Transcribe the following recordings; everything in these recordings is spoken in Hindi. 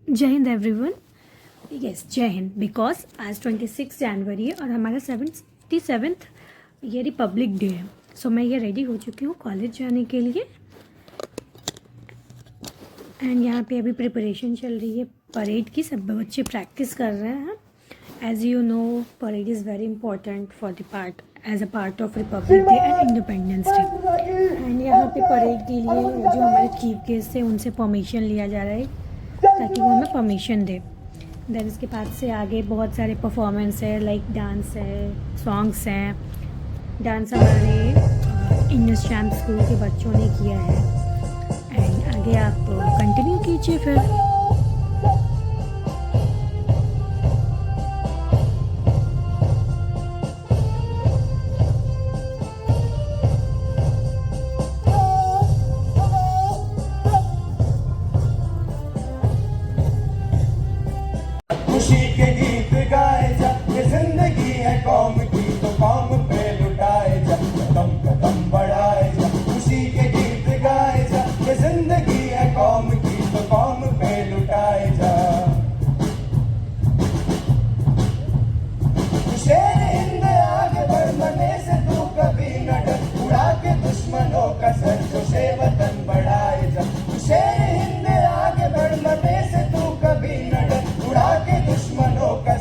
जय हिंद एवरीवन। यस, जय हिंद। बिकॉज आज 26 जनवरी है और हमारा 77th ये रिपब्लिक डे है। सो मैं ये रेडी हो चुकी हूँ कॉलेज जाने के लिए। एंड यहाँ पे अभी प्रिपरेशन चल रही है परेड की। सब बच्चे प्रैक्टिस कर रहे हैं। As you know, parade is very important for the part as a part of Republic Day and Independence Day. And यहाँ पे परेड के लिए जो हमारे चीफ गेस्ट थे उनसे परमिशन लिया जा रहा है ताकि वो हमें परमिशन दे। देन इसके बाद से आगे बहुत सारे परफॉर्मेंस है, लाइक डांस है, सॉन्ग्स हैं। डांस हमारे इंग्लिश चैम्प स्कूल के बच्चों ने किया है। एंड आगे आप कंटिन्यू कीजिए फिर। खुशी के गीत गाए जा, ये जिंदगी है कौम की तो कौम पे लुटाए जा, कदम कदम बढ़ाए जा। खुशी के गीत गाए जा, ये जिंदगी है कौम की तो कौम पे लुटाए जा। शेर हिंद आगे बढ़, मने से तू कभी न डर, उड़ा के दुश्मनों का सर जो से वतन बढ़ाए जा। शेर हिंद आगे बढ़, मने से तू कभी न डर, उड़ा के दुश्मनों का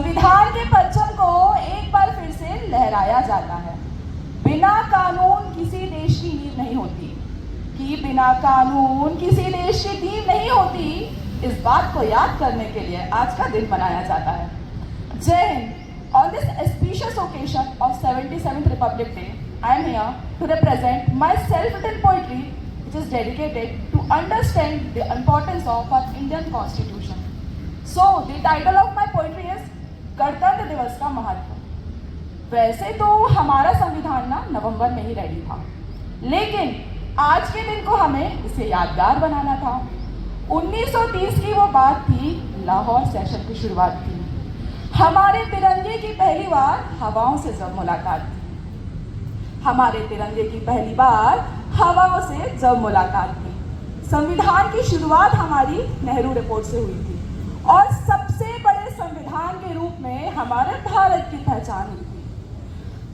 संविधान के परचम को एक बार फिर से लहराया जाता है। बिना कानून किसी देश की नींव नहीं होती, कि बिना कानून किसी देश की नींव नहीं होती। इस बात को याद करने के लिए आज का दिन मनाया जाता है। जय Hind. On this auspicious occasion of 77th Republic Day, I am here to represent my self-written poetry, which is dedicated to understand the importance of our Indian Constitution. So, the title of my poetry is गणतंत्र दिवस का महत्व। वैसे तो हमारा संविधान ना नवंबर में ही रेडी था, लेकिन आज के दिन को हमें इसे यादगार बनाना था। 1930 की वो बात थी, लाहौर सेशन की शुरुआत थी। हमारे तिरंगे की पहली बार हवाओं से जब मुलाकात थी। हमारे तिरंगे की पहली बार हवाओं से जब मुलाकात थी। संविधान की शुरुआत हमारी नेहरू रिपोर्ट से हुई थी और सबसे बड़े संविधान के रूप में हमारे भारत की पहचान हुई थी।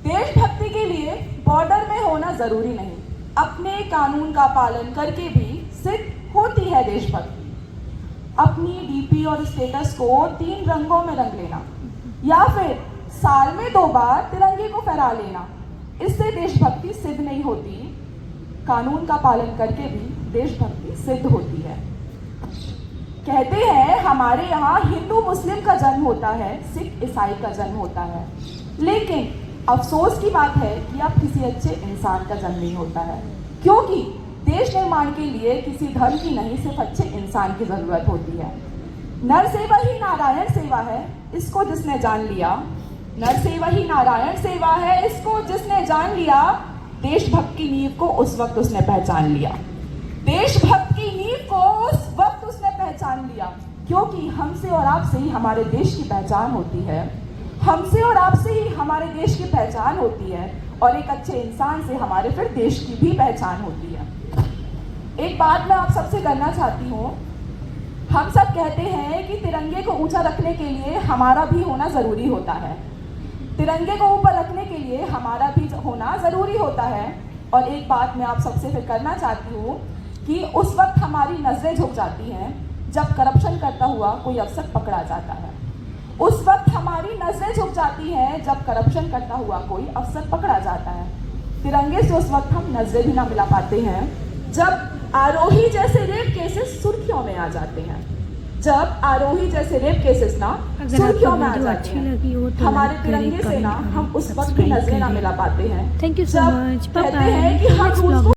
देशभक्ति के लिए बॉर्डर में होना जरूरी नहीं, अपने कानून का पालन करके भी सिद्ध होती है देशभक्ति। अपनी डीपी और स्टेटस को 3 रंगों में रंग लेना या फिर साल में 2 बार तिरंगे को फहरा लेना, इससे देशभक्ति सिद्ध नहीं होती। कानून का पालन करके भी देशभक्ति सिद्ध होती है। कहते हैं हमारे यहाँ हिंदू मुस्लिम का जन्म होता है, सिख ईसाई का जन्म होता है, लेकिन अफसोस की बात है कि अब किसी अच्छे इंसान का जन्म नहीं होता है, क्योंकि देश निर्माण के लिए किसी धर्म की नहीं, सिर्फ अच्छे इंसान की जरूरत होती है। नर सेवा ही नारायण सेवा है, इसको जिसने जान लिया। नर सेवा ही नारायण सेवा है, इसको जिसने जान लिया। देशभक्त की नींव को उस वक्त उसने पहचान लिया। देशभक्त की नींव को उस वक्त उसने पहचान लिया, क्योंकि हमसे और आपसे ही हमारे देश की पहचान होती है। हमसे और आपसे ही हमारे देश की पहचान होती है, और एक अच्छे इंसान से हमारे फिर देश की भी पहचान होती है। एक बात मैं आप सबसे करना चाहती हूँ। हम सब कहते हैं कि तिरंगे को ऊंचा रखने के लिए हमारा भी होना ज़रूरी होता है। तिरंगे को ऊपर रखने के लिए हमारा भी होना ज़रूरी होता है। और एक बात मैं आप सबसे फिर करना चाहती हूँ कि उस वक्त हमारी नज़रें झुक जाती हैं जब करप्शन करता हुआ कोई अफसर पकड़ा जाता है। उस वक्त हमारी नज़रें झुक जाती हैं जब करप्शन करता हुआ कोई अफसर पकड़ा जाता है। तिरंगे से उस वक्त हम नज़रें भी ना मिला पाते हैं जब आरोही जैसे रेप केसेस सुर्खियों में आ जाते हैं। जब आरोही जैसे रेप केसेस ना सुर्खियों में आ जाते हैं, हमारे तिरंगे से ना हम उस वक्त भी नजरें ना मिला पाते हैं। Thank you so much. कहते हैं कि हम